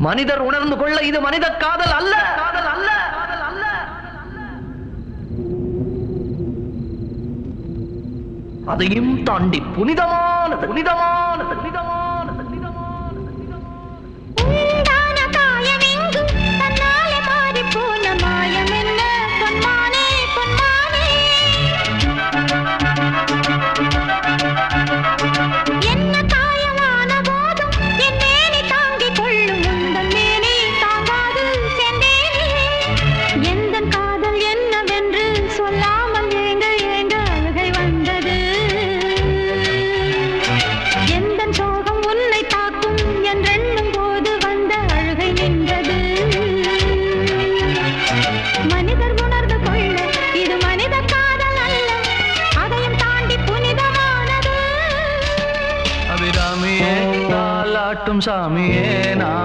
மனிதர் உணர்ந்து கொள்ள இது மனித காதல் அல்ல, காதல் அல்ல, காதல் அல்ல. அதையும் தாண்டி புனிதமானது, புனிதமானது, புனிதமானது, புனிதமானது. உண்டான காயம் எங்கு தன்னாலே மாறி போன மாயம் என்ன பொன்மானே, பொன்மானே. என்ன காயமான போதும் என் மேனி தாங்கிக் கொள்ளும் உந்தன் மேனி தாங்காது சென்றேனே. எந்தன் காதல் என்னவென்று சொல்லாமல் ஏங்க ஏங்க அழுகை வந்தது. எந்தன் சோகம் உன்னை தாக்கும் என்றெண்ணும் போது வந்த அழுகை நின்றது. மனிதர் உணர்ந்து கொள்ள இது மனித காதல் அல்ல, அதையும் தாண்டி புனிதமானது. அபிராமியே தாலாட்டும் சாமியே நான்